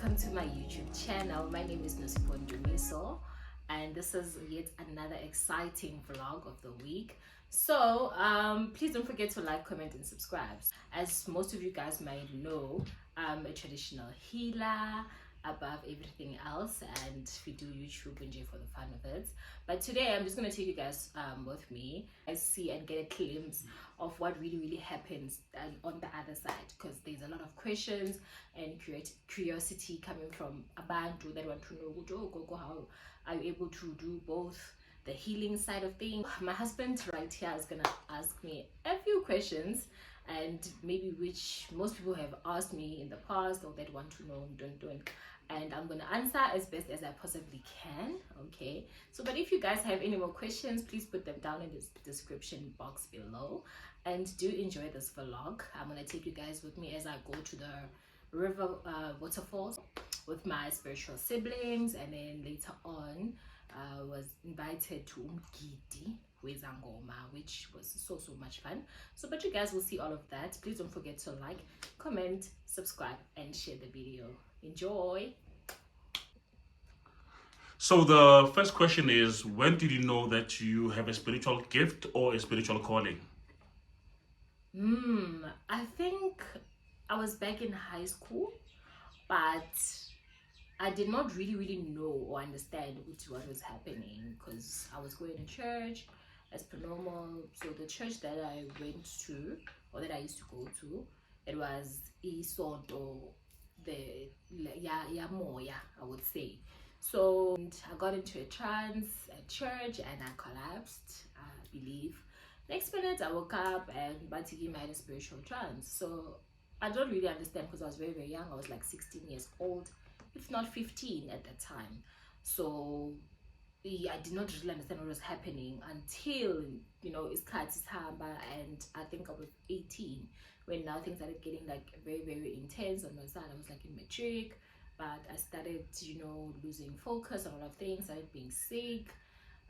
welcome to my YouTube channel. My name is Intwaso, and this is yet another exciting vlog of the week. So please don't forget to like, comment and subscribe. As most of you guys might know, I'm a traditional healer above everything else, and we do YouTube for the fun of it. But today I'm just going to take you guys with me and see and get a glimpse of what really happens on the other side, because there's a lot of questions and curiosity coming from abantu that want to know, oh, Gogo, how are you able to do both the healing side of things? My husband right here is gonna ask me a few questions, and maybe which most people have asked me in the past or that want to know, and I'm gonna answer as best as I possibly can. Okay, so but if you guys have any more questions, please put them down in the description box below, and do enjoy this vlog. I'm gonna take you guys with me as I go to the river waterfalls with my spiritual siblings, and then later on was invited to Umgidi Wezangoma, which was so much fun. So but you guys will see all of that. Please don't forget to like, comment, subscribe and share the video. Enjoy. So the first question is, when did you know that you have a spiritual gift or a spiritual calling? I think I was back in high school, but I did not really know or understand what was happening, because I was going to church as per normal. So the church that I went to, or that I used to go to, it was Isonto, the Moya, I would say. So I got into a trance at church and I collapsed, I believe. Next minute I woke up and Batiki made a spiritual trance. So I don't really understand, because I was very young. I was like 16 years old, if not 15 at that time. So I did not really understand what was happening until, it's Hamba, and I think I was 18 when now things started getting like very intense on my side. I was like in matric, but I started, losing focus on a lot of things, started being sick,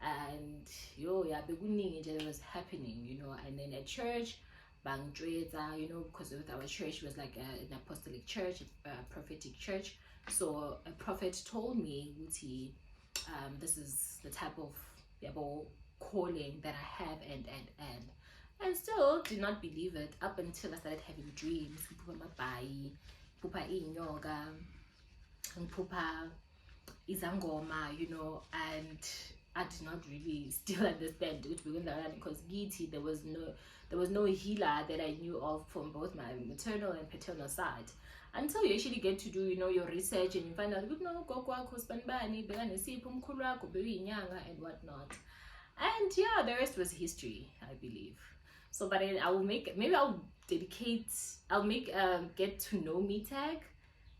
and there was happening, and then at church, because with our church was like an apostolic church, a prophetic church. So a prophet told me, Uti, this is the type of calling that I have, and still did not believe it up until I started having dreams. Pupa inyoka, pupa izangoma, and I did not really still understand it, because there was no healer that I knew of from both my maternal and paternal side, until you actually get to do your research and you find out and whatnot. And yeah, the rest was history, I believe. So but I will make, maybe I'll make get to know me tag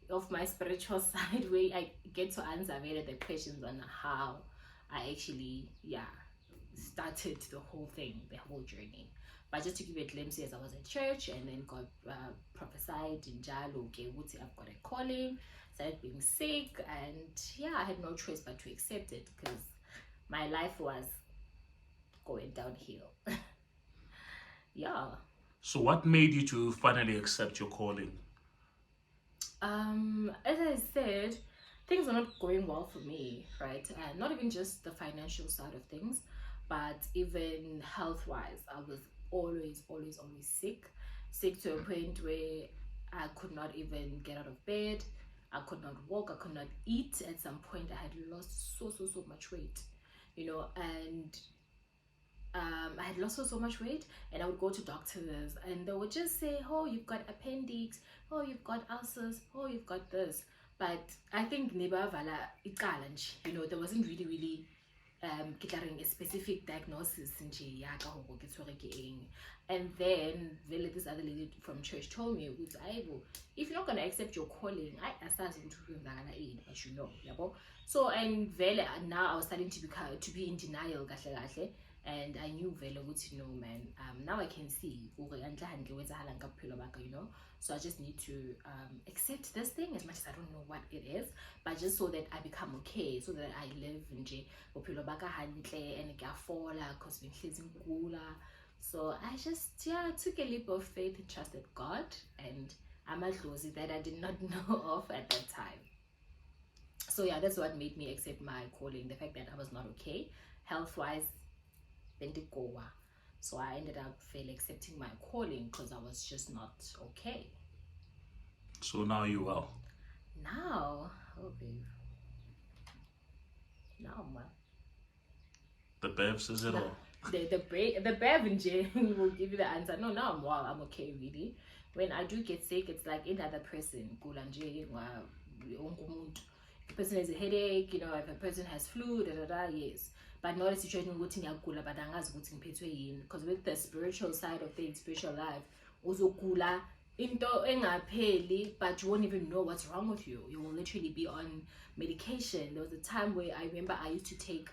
of my spiritual side, where I get to answer many of the questions on how I actually started the whole thing, the whole journey. But just to give you a glimpse, yes, I was at church and then got prophesied in Jalo, okay, I've got a calling, started being sick, and I had no choice but to accept it, because my life was going downhill. So what made you to finally accept your calling? As I said, things are not going well for me, right? And not even just the financial side of things, but even health-wise. I was always sick to a point where I could not even get out of bed. I could not walk, I could not eat. At some point I had lost so much weight, and I had lost so much weight, and I would go to doctors and they would just say, oh, you've got appendix, oh, you've got ulcers, oh, you've got this. But I think there wasn't really a specific diagnosis. And then this other lady from church told me, if you're not going to accept your calling, so and now I was starting to be in denial, and I knew no, man, now I can see, so I just need to accept this thing, as much as I don't know what it is, but just so that I become okay, so that I live in and because so I just took a leap of faith and trusted God, and I'm a closet that I did not know of at that time. So yeah, that's what made me accept my calling, the fact that I was not okay health wise. Then the goa, so I ended up fail accepting my calling because I was just not okay. So now you well. Now, oh babe, now I'm well. The Bev says it Nah, all. the Bev in jail will give you the answer. No, now I'm well. I'm okay, really. When I do get sick, it's like any other person. The person has a headache, if a person has flu, yes. But not a situation ukuthi ngiyagula but angazi ukuthi ngiphethwe yini. Because with the spiritual side of things, spiritual life, uzogula into engapheli, but you won't even know what's wrong with you. You will literally be on medication. There was a time where I remember I used to take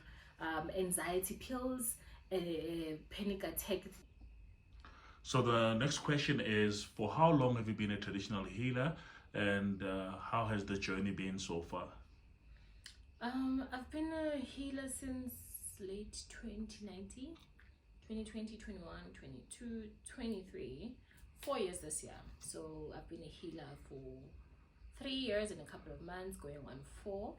anxiety pills, panic attack. So the next question is, for how long have you been a traditional healer, and how has the journey been so far? I've been a healer since late 2019, 2020, 21, 22, 23, 4 years this year. So I've been a healer for 3 years and a couple of months, going on 4.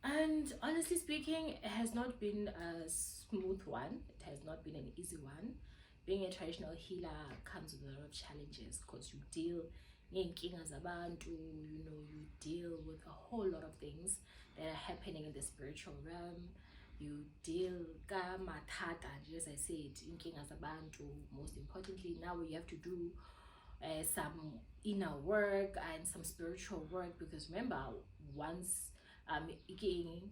And honestly speaking, it has not been a smooth one. It has not been an easy one. Being a traditional healer comes with a lot of challenges because you deal ngeenkinga zabantu, you deal with a whole lot of things that are happening in the spiritual realm. You deal ka mathata, as I said, inkinga zabantu. Most importantly, now we have to do some inner work and some spiritual work, because remember, once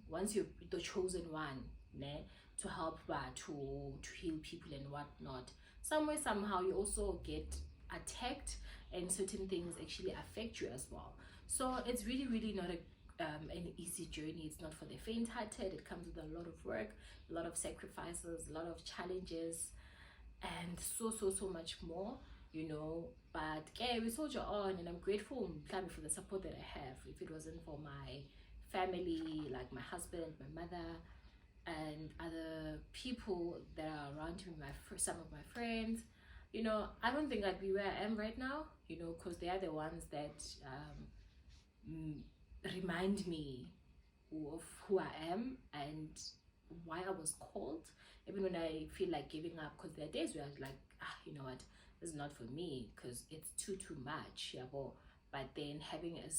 once you're the chosen one, ne, to help to heal people and whatnot, somewhere somehow you also get attacked, and certain things actually affect you as well. So it's really not an easy journey. It's not for the faint-hearted. It comes with a lot of work, a lot of sacrifices, a lot of challenges, and so much more, but yeah, we soldier on, and I'm grateful for the support that I have. If it wasn't for my family, like my husband, my mother, and other people that are around me, some of my friends, I don't think I'd be where I am right now, because they are the ones that remind me of who I am and why I was called, even when I feel like giving up, because there are days where I was like, you know what, this is not for me because it's too much, yeah. But then having a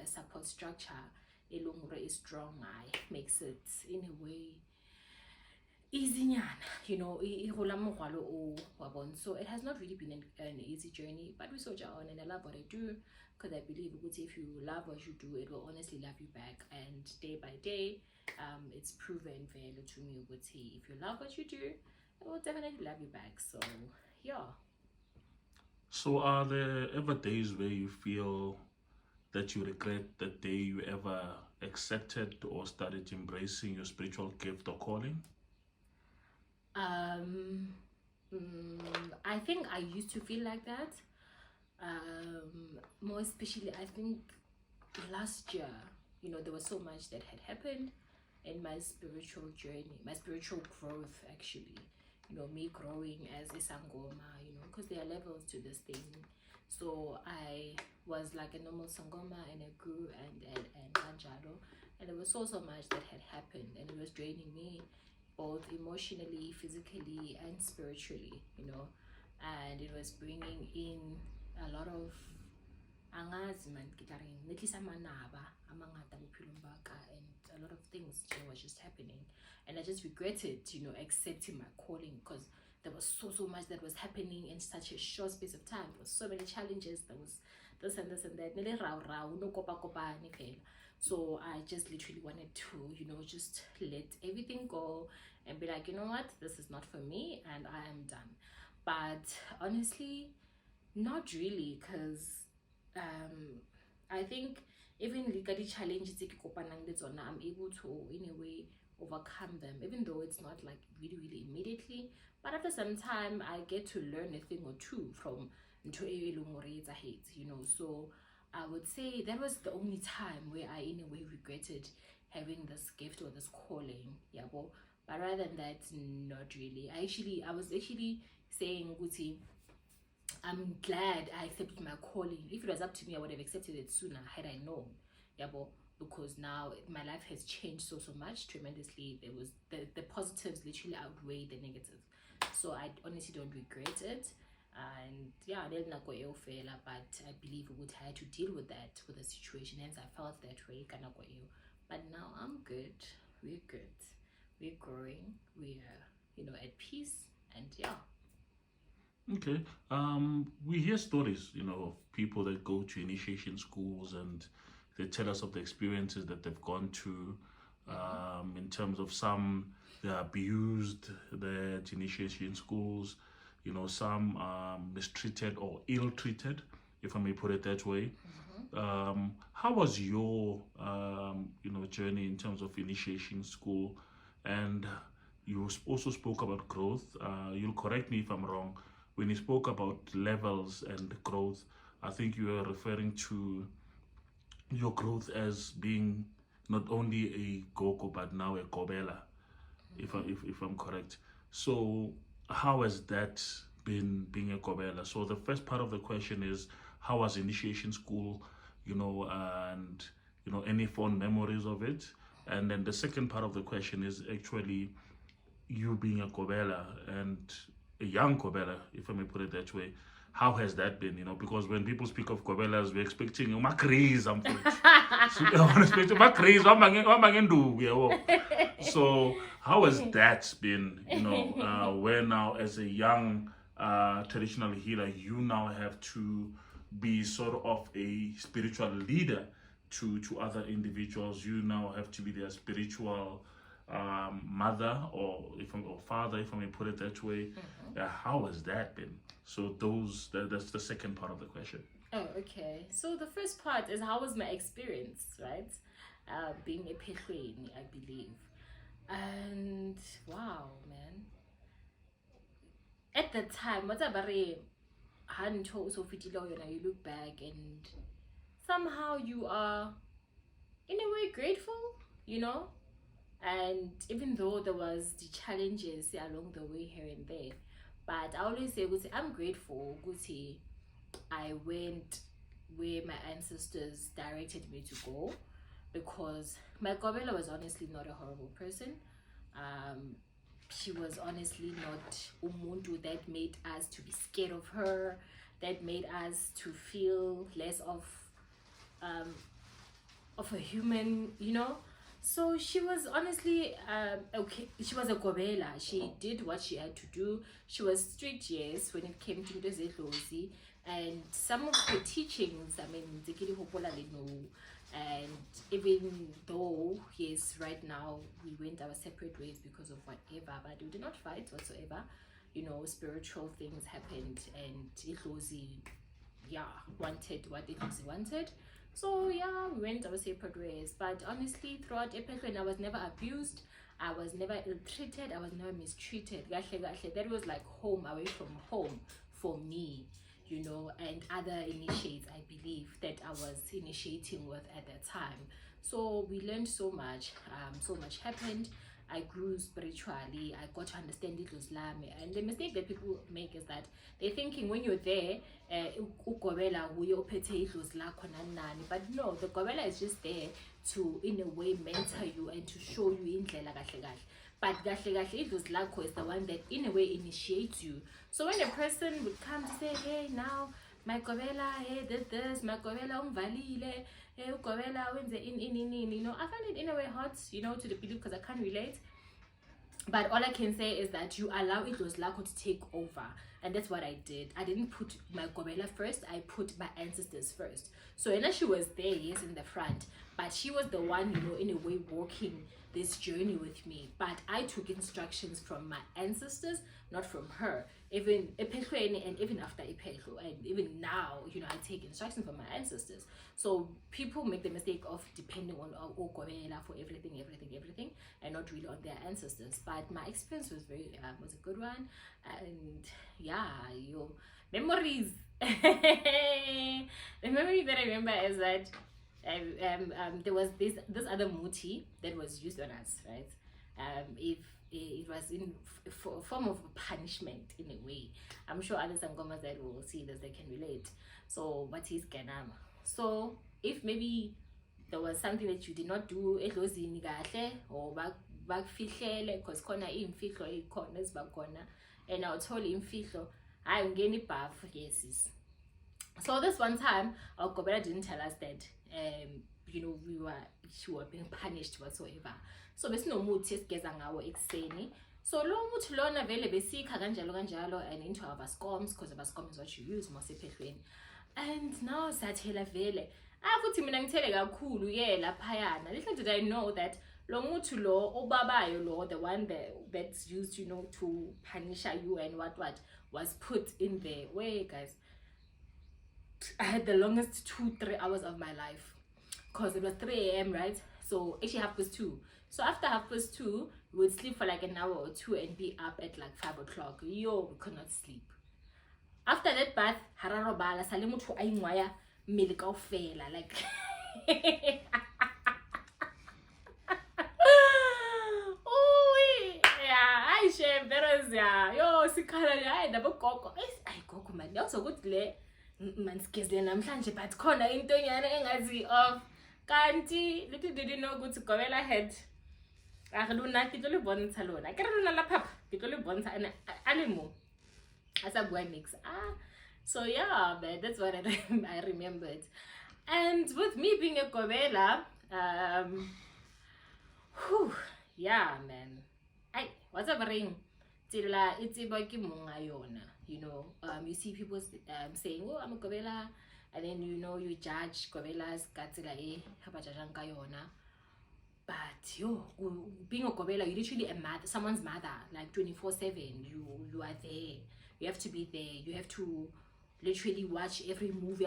support structure, elungre is strong, makes it in a way easynyana, so it has not really been an easy journey, but we soldier on, and I love what I do, because I believe if you love what you do, it will honestly love you back. And day by day, it's proven value to me, if you love what you do, it will definitely love you back. So yeah. So are there ever days where you feel that you regret the day you ever accepted or started embracing your spiritual gift or calling? I think I used to feel like that, more especially, I think last year, there was so much that had happened in my spiritual journey, my spiritual growth, actually, me growing as a sangoma, because there are levels to this thing. So I was like a normal sangoma, and I grew and kanjalo, and there was so much that had happened, and it was draining me both emotionally, physically, and spiritually, and it was bringing in a lot of angazi man kitaring netlisa manaba amangata bophelong baka, and a lot of things was just happening, and I just regretted accepting my calling, because there was so much that was happening in such a short space of time. There was so many challenges. There was this and that. No kopa kopa ni phela. So I just literally wanted to just let everything go and be like, you know what, this is not for me, and I am done. But honestly, not really, because I think even the challenges I'm able to in a way overcome them, even though it's not like really immediately, but at the same time I get to learn a thing or two from so I would say that was the only time where I in a way regretted having this gift or this calling, yeah. But rather than that, not really. I was actually saying, Guti, I'm glad I accepted my calling. If it was up to me, I would have accepted it sooner had I known. Yeah, but because now my life has changed so much tremendously. There was the positives literally outweigh the negatives, so I honestly don't regret it. And yeah, then nako eo fela, but I believe we would have to deal with that, with the situation, hence I felt that way ka nako eo. But now I'm good, we're good, we're growing, we're, you know, at peace, and yeah. Okay. We hear stories, you know, of people that go to initiation schools and they tell us of the experiences that they've gone to. In terms of some, they're abused at initiation schools. You know, some mistreated or ill-treated, if I may put it that way. How was your, you know, journey in terms of initiation school? And you also spoke about growth. You'll correct me if I'm wrong. When you spoke about levels and growth, I think you were referring to your growth as being not only a Gogo but now a Kobela, if I'm correct. So how has that been being a Kobela? So the first part of the question is how was initiation school, you know, and you know any fond memories of it. And then the second part of the question is actually you being a Kobela and a young Kobela, if I may put it that way. How has that been? You know, because when people speak of Kobelas, we're expecting Macris, I'm expecting Macris, so how has that been? You know, where now as a young traditional healer, you now have to be sort of a spiritual leader to other individuals. You now have to be their spiritual mother or father, if I may put it that way. How has that been? So that's the second part of the question. Oh, okay. So the first part is how was my experience, right? Being a Pekweni, I believe. And wow, man. At the time, what's about Hanto so you look back and somehow you are in a way grateful, you know? And even though there was the challenges along the way here and there, but I always say, I'm grateful, Guti, I went where my ancestors directed me to go, because my Gobela was honestly not a horrible person. Um, she was honestly not umuntu that made us to be scared of her, that made us to feel less um, of a human, you know. So she was honestly okay. She was a Gobela. She did what she had to do. She was strict, yes, when it came to the and some of her teachings. I mean, Zikiri Hopola no. And even though, yes, right now we went our separate ways because of whatever, but we did not fight whatsoever. You know, spiritual things happened, and Itlozi, yeah, wanted what Itlozi wanted. So yeah, we went our separate ways. But honestly, throughout Epekwen, I was never abused. I was never ill-treated. I was never mistreated. That was like home away from home for me, you know, and other initiates I believe that I was initiating with at that time. So we learned so much. So much happened. I grew spiritually. I got to understand it was Lame. And the mistake that people make is that they're thinking when you're there, ukobela uyophethe idlozi lakho nani nani. But no, the gobela is just there to in a way mentor you and to show you indlela kahle kahle. But kahle kahle idlozi lakho is the one that in a way initiates you. So when a person would come to say, hey, now my gobela, hey, did this, my gobela umvalile, hey, ugobela wenze in, you know, I find it in a way hard, you know, to the belief because I can't relate. But all I can say is that you allow it was Lako to take over. And that's what I did. I didn't put my Gobela first, I put my ancestors first. So Ena, she was there, yes, in the front. But she was the one, you know, in a way walking this journey with me. But I took instructions from my ancestors, not from her. Even Epekweni and even after Epeklo. And even now, you know, I take instructions from my ancestors. So people make the mistake of depending on Gobela for everything, and not really on their ancestors. But my experience was was a good one. And yeah, your memories. The memory that I remember is that there was this other muti that was used on us, right? If it was in form of punishment in a way. I'm sure other sangomas that will see this, they can relate. So what is ganama? So if maybe there was something that you did not do edlozini kahle or bakufihlele, because khona iy'mfihlo ey'khona ezibakhona, and awuthole imfihlo, hayi ungena ibhafu. Yes. So this one time our Gobela didn't tell us that she were being punished whatsoever. So besinomuthi esigeza ngawo ekuseni. So lo muthi lona vele besikha kanjalo and into our scoms, because our scoms is what you use mase ephehlweni. And now sathela vele futhi mina ngithele kakhulu laphayana. Little did I know that lo muthi lo obabayo lo, the one that's used to punish you and what was put in there. Wait guys, I had the longest 2-3 hours of my life, because it was 3 a.m. right? So actually 2:30. So after 2:30 we would sleep for like an hour or two and be up at like 5 o'clock. We could not sleep. After that bath, hararobala sale motho a ingwaya mmele kaofela, like sikhala ndaba gogo. Ayi gogo man, yawuzokuthi le man sigezile namhlanje, but khona intonyana engazi of kanti little did you know ukuthi Gobela had luna ke tlo le bontsha lona, ke re lona la papa ke tlo le bontsha a le mo asa bua mix. So yeah, but that's what I remembered. And with me being a Gobela, yeah man, what's up ring tsela itseba ke monga yona, you see people saying, oh, I'm a Gobela, and then you judge Gobelas ka tsela e ba jajang ka yona. But being a Gobela, you're literally someone's mother, like 24/7. You are there. You have to be there. You have to literally watch every movie.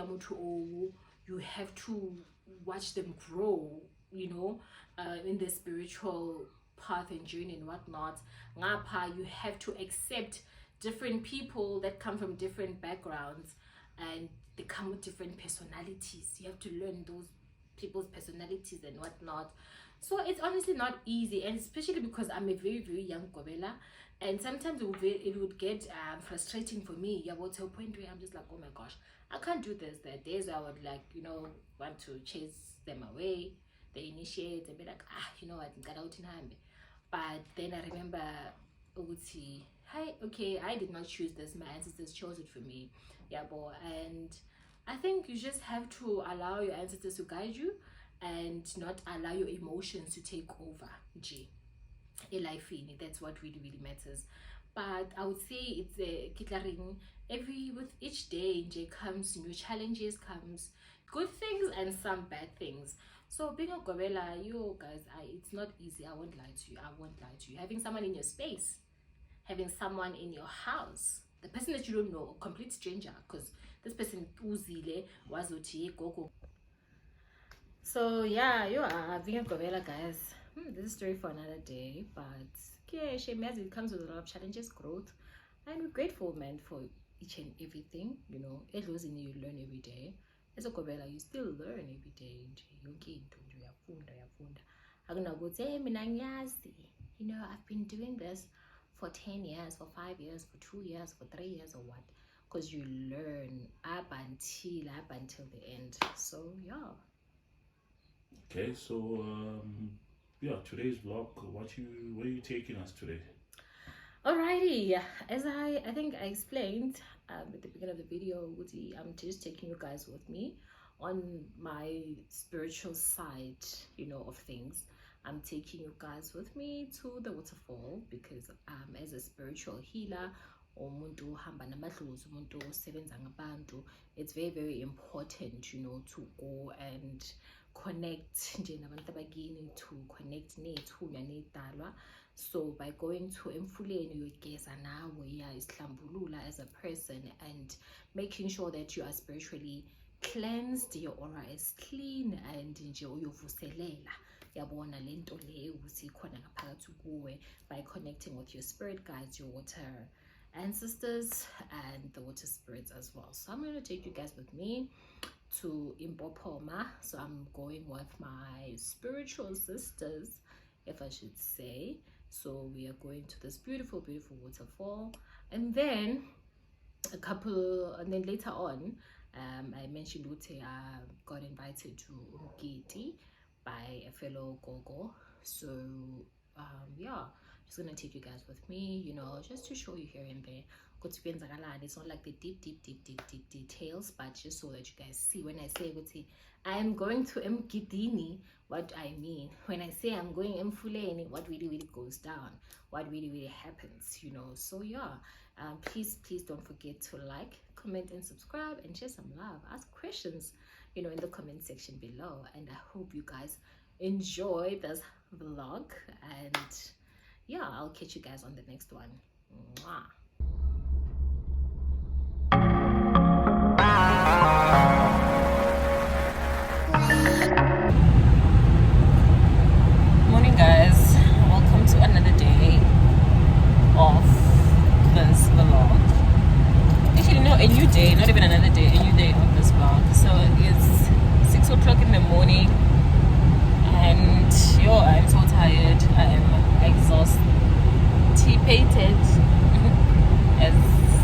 You have to watch them grow, in the spiritual path and journey and whatnot. Ngapha, you have to accept different people that come from different backgrounds, and they come with different personalities. You have to learn those people's personalities and whatnot. So it's honestly not easy, and especially because I'm a very, very young Gobela, and sometimes it would get frustrating for me. To a point where I'm just like, oh my gosh, I can't do this. There are days I would like, want to chase them away. They initiate and be like, you know what, get out in hand. But then I remember, hi, okay, I did not choose this. My ancestors chose it for me. And I think you just have to allow your ancestors to guide you and not allow your emotions to take over. That's what really, really matters. But I would say it's a kitlaring with each day comes new challenges, comes good things and some bad things. So being a Gobela, guys, it's not easy. I won't lie to you. Having someone in your space, having someone in your house, the person that you don't know, a complete stranger, because this person uzile wazothi gogo. So yeah, you are being a Gobela, guys. This is a story for another day, but yeah, shame as it comes with a lot of challenges, growth, and we're grateful, man, for each and everything. It was in you learn every day. As a Gobela, you still learn every day. I've been doing this for 10 years, for 5 years, for 2 years, for 3 years, or what? Because you learn up until the end. So yeah. Okay, so today's vlog, where are you taking us today? Alrighty, as I think I explained at the beginning of the video, I'm just taking you guys with me on my spiritual side, of things. I'm taking you guys with me to the waterfall because as a spiritual healer, it's very, very important, to go and connect to connect nethunya nedalwa. So by going to Emfuleni, you geza nawe isihlambulula as a person and making sure that you are spiritually cleansed, your aura is clean, and nje uyovuselela yabona lento le ukuthi khona ngaphakathi kuwe by connecting with your spirit guides, your water ancestors and the water spirits as well. So I'm going to take you guys with me to Impopoma. So I'm going with my spiritual sisters, if I should say. So we are going to this beautiful, beautiful waterfall, and then later on, I mentioned I got invited to Ungiti by a fellow gogo. So yeah, just gonna take you guys with me, you know, just to show you here and there. It's not like the deep details, but just so that you guys see when I say I am going to Mgidini, what I mean. When I say I'm going Mfuleni, what really goes down, what really happens, you know. So yeah, please don't forget to like, comment, and subscribe, and share some love. Ask questions, you know, in the comment section below. And I hope you guys enjoy this vlog, and yeah, I'll catch you guys on the next one. Mwah. Morning guys, welcome to another day of this vlog. Actually no, a new day, not even another day, a new day of this vlog. So it's 6 o'clock in the morning, and yo, I'm so tired. I am exhausted, as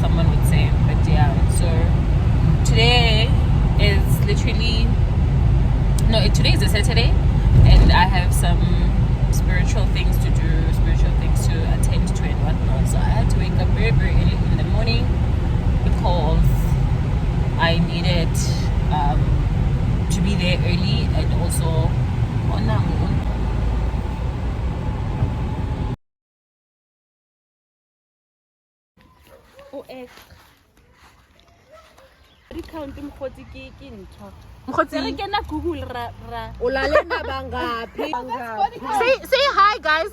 someone would say. But yeah, so today is literally today is a Saturday, and I have some spiritual things to do, spiritual things to attend to and whatnot. So I had to wake up very early in the morning because I needed to be there early, and also say hi guys.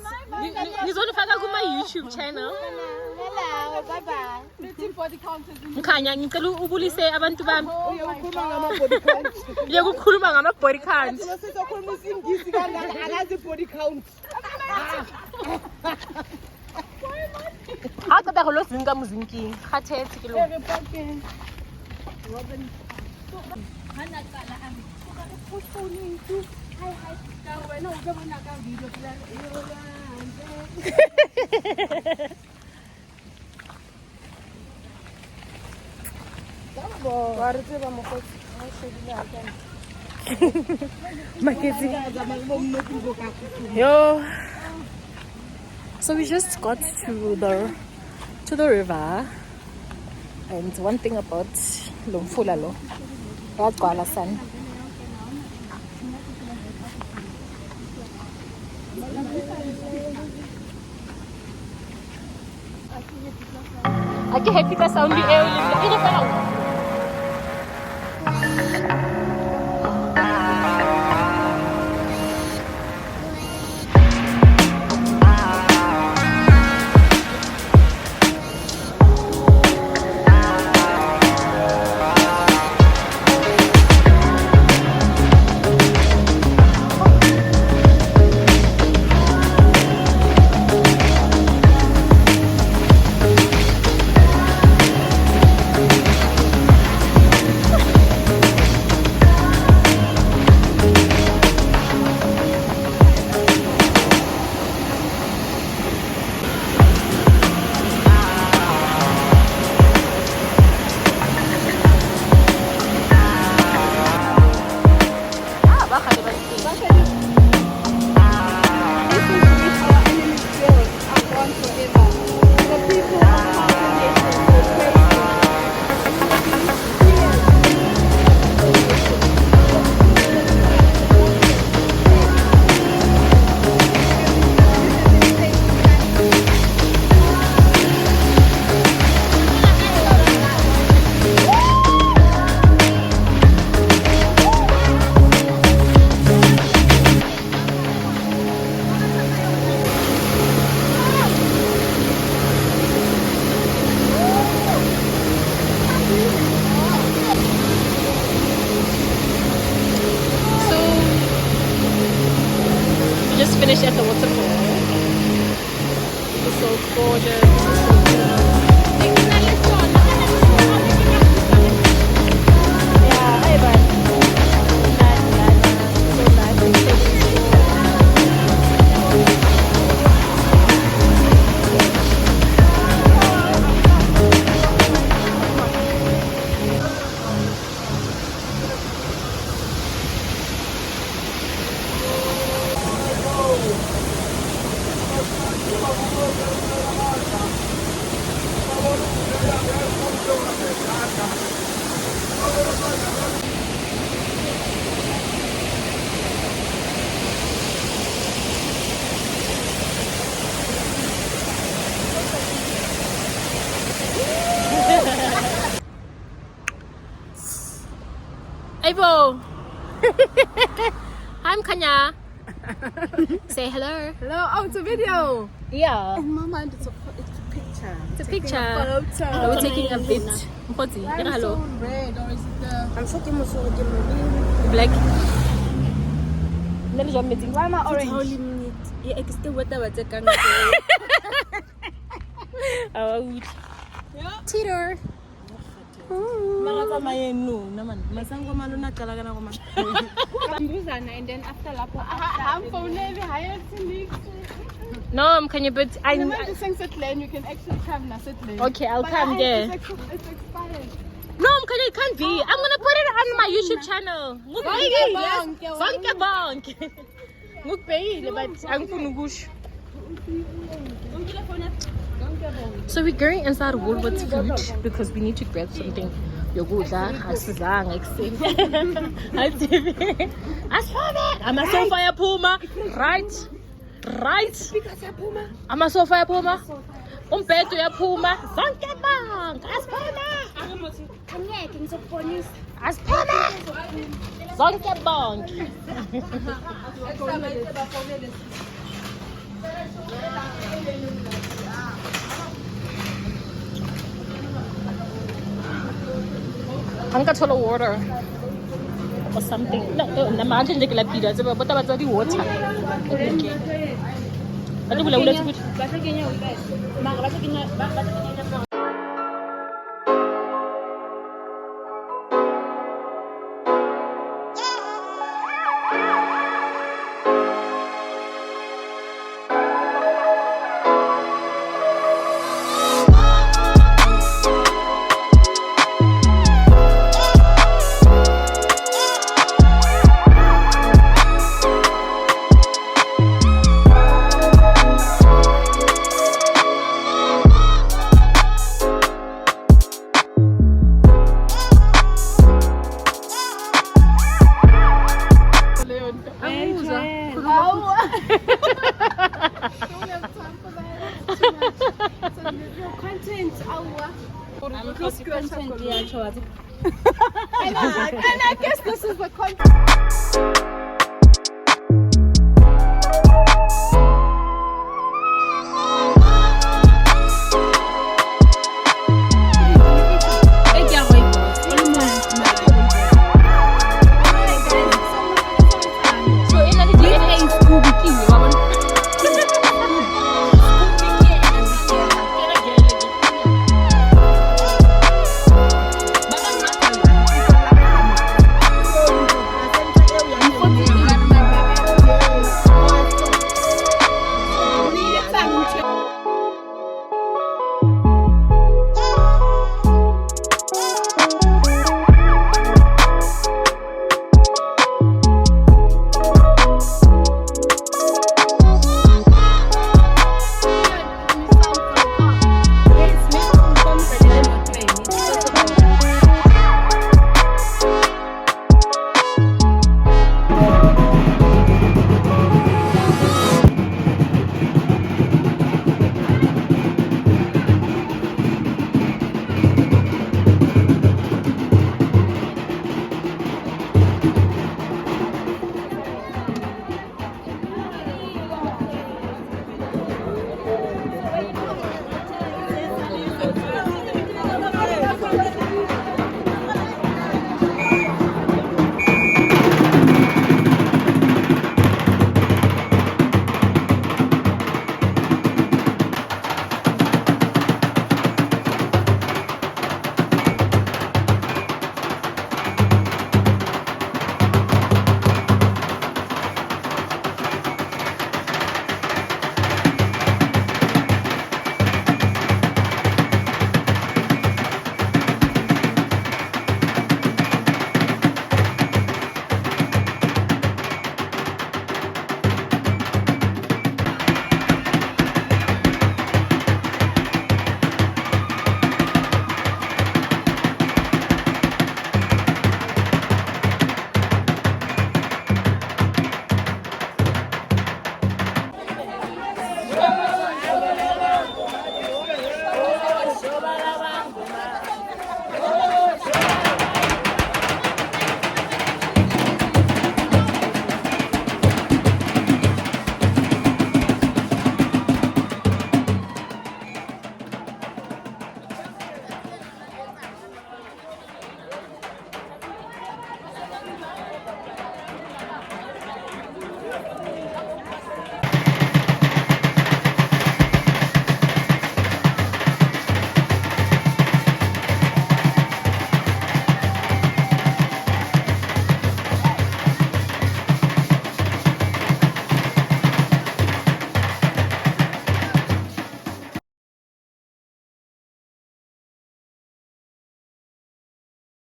Ngizonifaka kuma YouTube channel. Hello, bye bye. Mkhanya ngicela ubulise abantu bami. Uyokukhuluma ngama body count. Sizokhuluma isingisi kangaka akazi body count. Aqeda go lo zinga muzinking. Khathethi kilo. Hana kala ami. Phone tu. Hi. Ka wena o bona ka video plan. Yo, so we just got to the river, and one thing about Lomfulalo, Rajgwala San. Ake happy ka sound di early. Ini pa lang. Finished at the waterfall. It's so gorgeous. Yeah, hey bud. So nice. Bibo. Hi, Mkanya. Say hello. Hello. Oh, it's a video. Yeah. In my mind, it's a picture. It's a picture. A photo. We're taking a bit. Mpotsi, Why hello. is it so red, or is it the? I'm so kidding. Black. Why am I orange? Teeter. And then after Lapo, I'm phoning No, can you but I you can actually come and sit lane. okay, I'll come there. It's expired. No, it can't be. I'm gonna put it on my YouTube channel. Zonke bonke. Ngukubhekile but angifuni ukusho. So we're going inside Woolworths food because we need to grab something. Yogurta, asizanga ekuseni. Asifane. Amasofa yaphuma. Right. Amasofa yaphuma. Umbhedo yaphuma. Zonke bonke. Asifane. Asiphume zonke bonke. Angikathola water or something. No, namanje nje kelapida tseba bota batsa di water. Okay. Ati bula ukuthi And I guess this is the content.